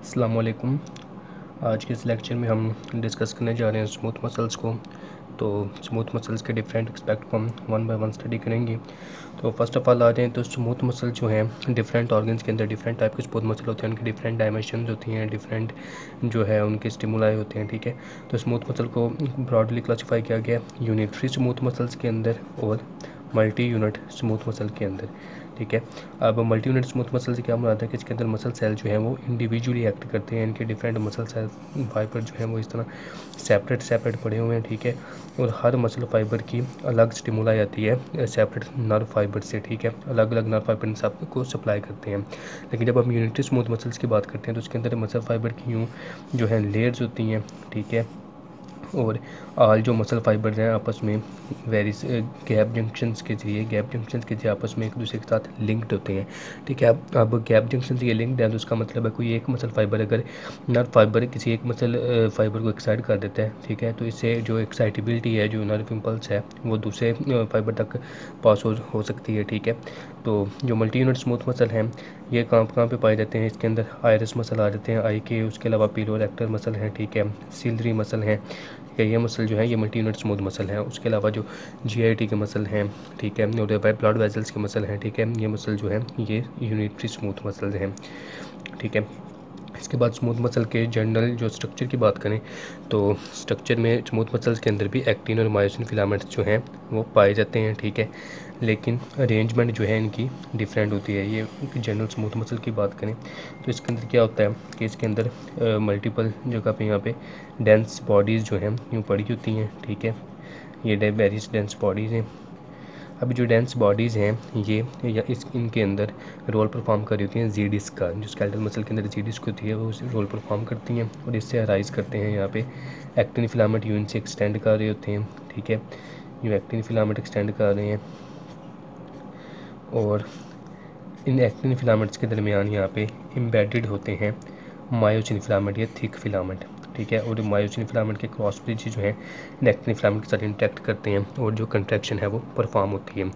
अस्सलाम वालेकुम। आज के इस लेक्चर में हम डिस्कस करने जा रहे हैं स्मूथ मसल्स को। तो स्मूथ मसल्स के डिफरेंट एस्पेक्ट को हम वन बाय वन स्टडी करेंगे। तो फर्स्ट ऑफ ऑल आ जाएँ तो स्मूथ मसल जो हैं डिफरेंट ऑर्गन्स के अंदर डिफरेंट टाइप के स्मूथ मसल होते हैं, उनकी डिफरेंट डायमेंशंस होती हैं, डिफरेंट जो है उनके स्टिमुलाई होते हैं। ठीक है, तो स्मूथ मसल को ब्रॉडली क्लासीफाई किया गया यूनिटरी स्मूथ मसल्स के अंदर और मल्टी यूनिट स्मूथ मसल के अंदर। ठीक है, अब मल्टी यूनिट स्मूथ मसल से क्या मुराद है कि इसके अंदर मसल सेल जो है वो इंडिविजुअली एक्ट करते हैं। इनके डिफरेंट मसल सेल फाइबर जो है वो इस तरह सेपरेट पड़े हुए हैं। ठीक है, और हर मसल फाइबर की अलग स्टिमुलाई आती है सेपरेट नर्व फाइबर से। ठीक है, अलग अलग नर्व फाइबर सबको सप्लाई करते हैं। लेकिन जब हम यूनिटरी स्मूथ मसल्स की बात करते हैं तो उसके अंदर मसल फाइबर की यूँ जो है लेयर्स होती हैं। ठीक है, और जो मसल फाइबर्स हैं आपस में वेरियस गैप जंक्शंस के जरिए आपस में एक दूसरे के साथ लिंक्ड होते हैं। ठीक है, अब गैप जंक्शन से ये लिंक्ड है तो उसका मतलब है कोई एक मसल फाइबर अगर नर्व फाइबर किसी एक मसल फाइबर को एक्साइट कर देता है, ठीक है, तो इससे जो एक्साइटेबिलिटी है, जो नर्व इम्पल्स है, वो दूसरे फाइबर तक पास हो सकती है। ठीक है, तो जो मल्टी यूनिट स्मूथ मसल हैं ये कहाँ पे पाए जाते हैं? इसके अंदर आयरस मसल आ जाते हैं, आई के, उसके अलावा पिलोरेक्टर मसल हैं। ठीक है, सिलरी मसल हैं। ये मसल जो है ये मल्टी यूनिट स्मूथ मसल है। उसके अलावा जो जीआईटी के मसल हैं, ठीक है, और ब्लड वेजल्स के मसल हैं, ठीक है, ये मसल जो है ये यूनिटरी स्मूथ मसल हैं। ठीक है, इसके बाद स्मूथ मसल के जनरल जो स्ट्रक्चर की बात करें तो स्ट्रक्चर में स्मूथ मसल्स के अंदर भी एक्टिन और मायोसिन फिलामेंट्स जो हैं वो पाए जाते हैं। ठीक है, लेकिन अरेंजमेंट जो है इनकी डिफरेंट होती है। ये जनरल स्मूथ मसल की बात करें तो इसके अंदर क्या होता है कि इसके अंदर मल्टीपल जगह पे यहाँ पे डेंस बॉडीज़ जो हैं यूँ पड़ी होती हैं। ठीक है, ये वेरियस डेंस बॉडीज़ हैं। अभी जो डेंस बॉडीज़ हैं ये या इनके अंदर रोल परफॉर्म कर रही होती हैं जी डिस्क का। जो स्केलेटल मसल के अंदर जी डिस्क होती है वो उस रोल परफॉर्म करती हैं और इससे अराइज करते हैं यहाँ पे एक्टिन फिलामेंट यूं इनसे एक्सटेंड कर रहे होते हैं। ठीक है, यूँ एक्टिन फिलामेंट एक्सटेंड कर रहे हैं और इन एक्टिन फिलामेंट्स के दरमियान यहाँ पे एम्बेडेड होते हैं मायोसिन फिलामेंट या थिक फिलामेंट। ठीक है, और मायोसिन फिलामेंट के क्रॉस ब्रिज जो है इन एक्टिन फिलामेंट के साथ इंटरेक्ट करते हैं और जो कंट्रैक्शन है वो परफॉर्म होती है।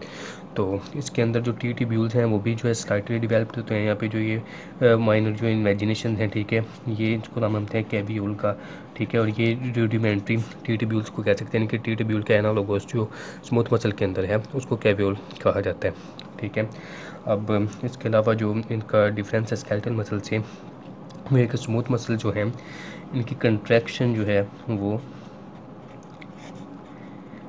तो इसके अंदर जो टी ट्यूब्यूल्स हैं वो भी जो है स्लाइटली डेवलप्ड होते हैं। यहाँ पे जो ये माइनर जो इमेजिनेशन है, ठीक है, ये इसको नाम हमते हैं कैवियोल का। ठीक है, और ये रूडिमेंट्री टी ट्यूब्यूल्स को कह सकते हैं कि टी ट्यूब्यूल का एनालोगस जो स्मूथ मसल के अंदर है उसको कैवियोल कहा जाता है। ठीक है, अब इसके अलावा जो इनका डिफरेंस है स्केलेटल मसल से, वो एक स्मूथ मसल जो है इनकी कंट्रैक्शन जो है वो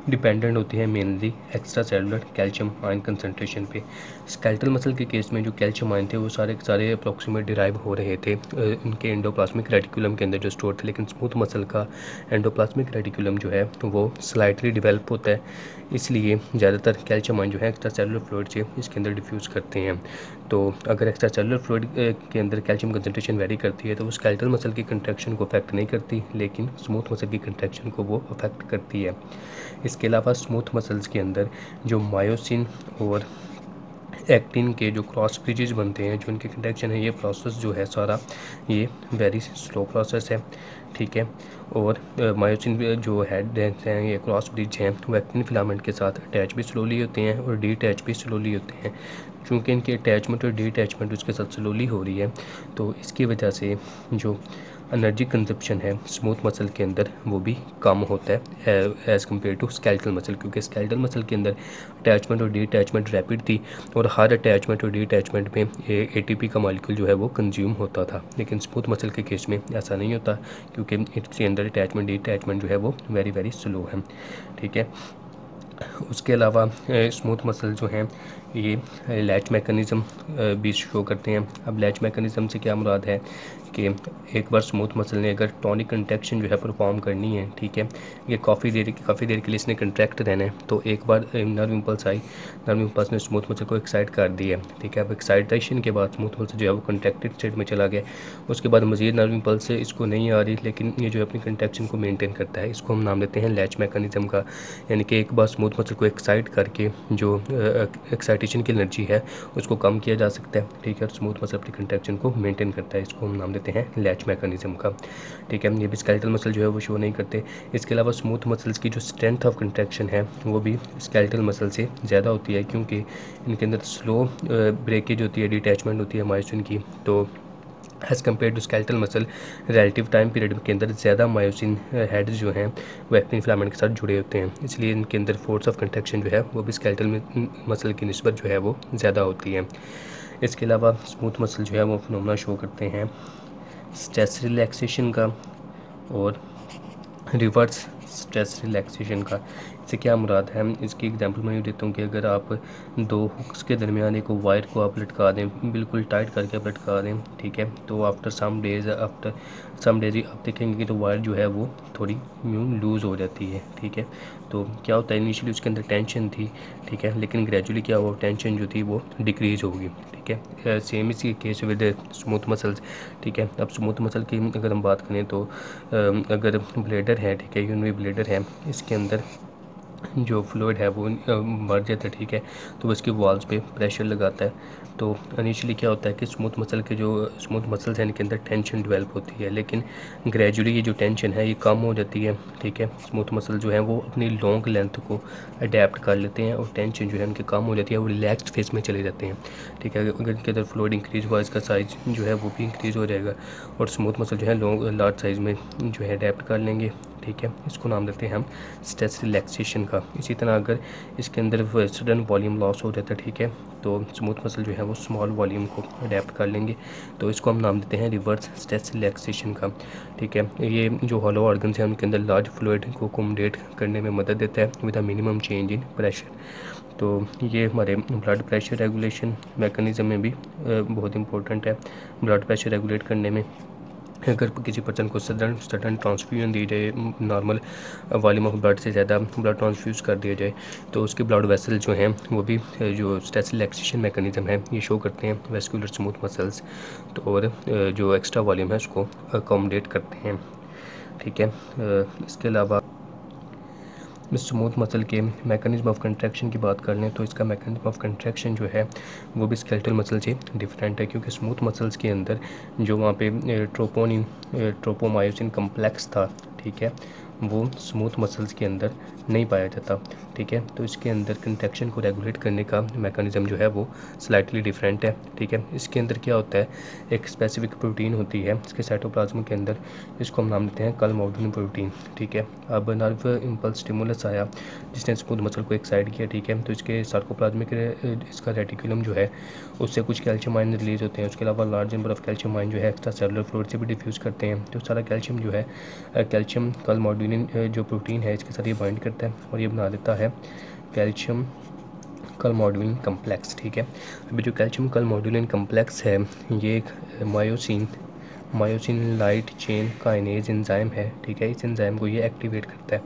डिपेंडेंट होती है mainly extra cellular calcium ion concentration पे। स्केलेटल मसल के केस में जो कैल्शियम आयन थे वो सारे के सारे अप्रॉक्सीमेट डिराइव हो रहे थे इनके एंडोप्लाज्मिक रेटिकुलम के अंदर जो स्टोर थे। लेकिन स्मूथ मसल का एंडोप्लाज्मिक रेटिकुलम जो है तो वो स्लाइटली डेवलप होता है, इसलिए ज़्यादातर कैल्शियम आयन जो है एक्स्ट्रा सेलुलर फ्लूइड से इसके अंदर डिफ्यूज़ करते हैं। तो अगर एक्स्ट्रा सेलुलर फ्लूइड के अंदर कैल्शियम कंसनट्रेशन वेरी करती है तो वो स्केलेटल मसल की कंट्रैक्शन को अफेक्ट नहीं करती, लेकिन स्मूथ मसल की कंट्रैक्शन को वो अफेक्ट करती है। इसके अलावा स्मूथ मसल्स के अंदर जो मायोसिन और एक्टिन के जो क्रॉस ब्रिजेज बनते हैं, जो इनके कंट्रैक्शन है, ये प्रोसेस जो है सारा ये वेरी स्लो प्रोसेस है। ठीक है, और मायोसिन जो हेड हैं, ये क्रॉस ब्रिज हैं, वो एक्टिन फिलामेंट के साथ अटैच भी स्लोली होते हैं और डीअटैच भी स्लोली होते हैं। चूँकि इनकी अटैचमेंट और डीअटैचमेंट उसके साथ स्लोली हो रही है तो इसकी वजह से जो एनर्जी कंजप्शन है स्मूथ मसल के अंदर वो भी कम होता है as compare to skeletal muscle, क्योंकि स्केलेटल मसल के अंदर अटैचमेंट और डीअटैचमेंट रैपिड थी और हर अटैचमेंट और डीअटैचमेंट में एटीपी का मॉलिक्यूल जो है वो कंज्यूम होता था। लेकिन स्मूथ मसल के केस में ऐसा नहीं होता, क्योंकि इसके अंदर अटैचमेंट डीअटैचमेंट जो है वो वेरी वेरी स्लो है। ठीक है, उसके अलावा स्मूथ मसल जो हैं ये लैच मैकेनिज़्म भी शो करते हैं। अब लैच मैकेनिज़्म से क्या मुराद है कि एक बार स्मूथ मसल ने अगर टॉनिक कंट्रैक्शन जो है परफॉर्म करनी है, ठीक है, ये काफ़ी देर के लिए इसने कंट्रैक्ट रहना है, तो एक बार नर्व इम्पल्स आई, नर्व इम्पल्स ने स्मूथ मसल को एक्साइट कर दिया है। ठीक है, अब एक्साइटेशन के बाद स्मूथ मसल जो है वो कंट्रैक्टेड स्टेट में चला गया। उसके बाद मज़ीद नर्व इम्पल्स से इसको नहीं आ रही, लेकिन ये जो है अपनी कंट्रैक्शन को मेनटेन करता है। इसको हम नाम देते हैं लैच मैकेनिज़्म का। यानी कि एक बार स्मूथ मसल को एक्साइट करके जो एक्साइटेशन की एनर्जी है उसको कम किया जा सकता है। ठीक है, और स्मूथ मसल अपनी कंट्रैक्शन को मेंटेन करता है। इसको हम नाम देते हैं लैच मैकेनिज़्म का। ठीक है, ये भी स्केलेटल मसल जो है वो शो नहीं करते। इसके अलावा स्मूथ मसल्स की जो स्ट्रेंथ ऑफ कंट्रैक्शन है वो भी स्केलेटल मसल से ज़्यादा होती है, क्योंकि इनके अंदर स्लो ब्रेकेज होती है, डिटैचमेंट होती है मायोसिन की। तो as compare to skeletal muscle relative time period के अंदर ज़्यादा मायोसिन हेड्स जो हैं वो एक्टिन फिलामेंट के साथ जुड़े होते हैं, इसलिए इनके अंदर फोर्स ऑफ कंट्रैक्शन जो है वो भी स्केलेटल मसल की निस्बत जो है वो ज़्यादा होती है। इसके अलावा स्मूथ मसल जो है वो फिनोमेना शो करते हैं स्ट्रेस रिलैक्सेशन का और रिवर्स स्ट्रेस रिलैक्सेशन का। इससे क्या मुराद है, इसकी एग्जांपल मैं ये देता हूँ कि अगर आप दो हुक्स के दरमियान एक वायर को आप लटका दें, बिल्कुल टाइट करके आप लटका दें, ठीक है, तो आफ्टर सम डेज आप देखेंगे कि तो वायर जो है वो थोड़ी यूँ लूज़ हो जाती है, ठीक है। तो क्या होता है, इनिशियली उसके अंदर टेंशन थी, ठीक है, लेकिन ग्रेजुअली क्या हुआ, टेंशन जो थी वो डिक्रीज़ होगी, ठीक है। सेम इसी केस विद स्मूथ मसल्स, ठीक है। अब स्मूथ मसल की अगर हम बात करें तो अगर ब्लेडर है, ठीक है, यूनरी ब्लेडर है, इसके अंदर जो फ्लूइड है वो मर जाता है, ठीक है, तो वो इसके वॉल्स पे प्रेशर लगाता है। तो इनिशियली क्या होता है कि स्मूथ मसल्स हैं इनके अंदर टेंशन डेवलप होती है, लेकिन ग्रेजुअली ये जो टेंशन है ये कम हो जाती है, ठीक है। स्मूथ मसल जो है वो अपनी लॉन्ग लेंथ को अडेप्ट कर लेते हैं और टेंशन जो है उनकी कम हो जाती है, वो रिलैक्स्ड फेज में चले जाते हैं, ठीक है। अगर इनके अंदर फ्लूइड इंक्रीज हुआ, इसका साइज़ जो है वो भी इंक्रीज़ हो जाएगा और स्मूथ मसल जो है लार्ज साइज़ में जो है अडेप्ट कर लेंगे, ठीक है। इसको नाम देते हैं हम स्ट्रेस रिलैक्सेशन का। इसी तरह अगर इसके अंदर सडन वॉल्यूम लॉस हो जाता है, ठीक है, तो स्मूथ मसल जो है वो स्मॉल वॉल्यूम को अडेप्ट कर लेंगे, तो इसको हम नाम देते हैं रिवर्स स्ट्रेस रिलैक्सेशन का, ठीक है। ये जो हॉलो ऑर्गन्स हैं उनके अंदर लार्ज फ्लूइड को अकोमोडेट करने में मदद देता है with a minimum change in pressure. तो ये हमारे ब्लड प्रेशर रेगुलेशन मैकेनिज़्म में भी बहुत इंपॉर्टेंट है। ब्लड प्रेशर रेगुलेट करने में अगर किसी पर्सन को सडन ट्रांसफ्यूजन दी जाए, नॉर्मल वॉल्यूम ऑफ ब्लड से ज़्यादा ब्लड ट्रांसफ्यूज़ कर दिया जाए, तो उसके ब्लड वेसल जो हैं वो भी जो स्ट्रेस रिलैक्सेशन मैकेनिज़्म है ये शो करते हैं वेस्कुलर स्मूथ मसल्स, तो और जो एक्स्ट्रा वॉल्यूम है उसको अकोमोडेट करते हैं, ठीक है। इसके अलावा स्मूथ मसल के मैकेनिज्म ऑफ कंट्रैक्शन की बात कर लें तो इसका मैकेनिज्म ऑफ कंट्रैक्शन जो है वो भी स्केलेटल मसल से डिफरेंट है, क्योंकि स्मूथ मसल्स के अंदर जो वहाँ पे ट्रोपोमायोसिन कम्प्लेक्स था, ठीक है, वो स्मूथ मसल्स के अंदर नहीं पाया जाता, ठीक है। तो इसके अंदर कंट्रैक्शन को रेगुलेट करने का मैकेनिज्म जो है वो स्लाइटली डिफरेंट है, ठीक है। इसके अंदर क्या होता है, एक स्पेसिफिक प्रोटीन होती है इसके साइटोप्लाज्म के अंदर, इसको हम नाम देते हैं कलमोडुलिन प्रोटीन, ठीक है। अब नर्व इम्पल्स स्टिमुलस आया जिसने स्मूथ मसल को एक्साइट किया, ठीक है, तो इसके सार्कोप्लाज्मिक इसका रेटिकुलम जो है उससे कुछ कैल्शियम आयन रिलीज होते हैं। उसके अलावा large number of calcium ion जो है एक्स्ट्रा सेलुलर फ्लूइड से भी डिफ्यूज़ करते हैं, तो सारा कैल्शियम जो है कैल्शियम कलमोडुलिन जो प्रोटीन है इसके साथ ये बाइंड करता है और ये बना देता है कैल्शियम कलमोडुलिन कम्प्लेक्स, ठीक है। अभी जो कैल्शियम कलमोडुलिन कम्प्लेक्स है ये एक myosin light chain kinase enzyme है, ठीक है, इस एंजाइम को ये एक्टिवेट करता है।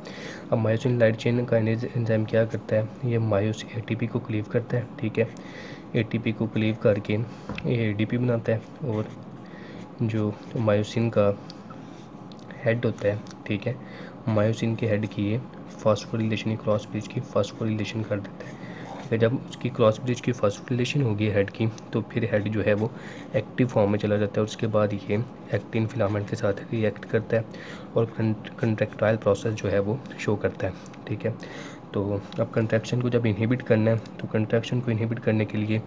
अब myosin light chain kinase enzyme क्या करता है, ये एटीपी को क्लीव करता है, ठीक है, एटीपी को क्लीव करके ये एडीपी बनाता है और जो मायोसिन का हेड होता है, ठीक है, मायोसिन के हेड की ये फॉस्फोरिलेशन क्रॉस ब्रिज की फॉस्फोरिलेशन कर देता है, ठीक है। जब उसकी क्रॉस ब्रिज की फॉस्फोरिलेशन होगी हेड की, तो फिर हेड जो है वो एक्टिव फॉर्म में चला जाता है और उसके बाद ये एक्टिन फिलामेंट के साथ रिएक्ट करता है और कंट्रैक्टाइल प्रोसेस जो है वो शो करता है, ठीक है। तो अब कंट्रैक्शन को जब इनहिबिट करना है, तो कंट्रैक्शन को इनहिबिट करने के लिए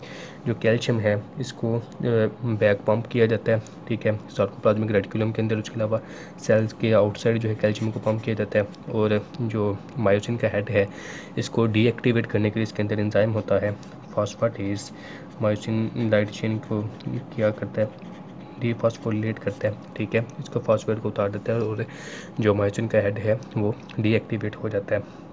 जो कैल्शियम है इसको बैक पंप किया जाता है, ठीक है, सार्कोप्लाज्मिक रेटिकुलम के अंदर। उसके अलावा सेल्स के आउटसाइड जो है कैल्शियम को पंप किया जाता है और जो मायोसिन का हेड है इसको डीएक्टिवेट करने के लिए इसके अंदर एंजाइम होता है फॉस्फेटेज, मायोसिन लाइट चेन को क्या करता है, डीफॉस्फोरिलेट करता है, ठीक है, इसको फॉस्फेट को उतार देता है और जो मायोसिन का हेड है वो डीएक्टिवेट हो जाता है।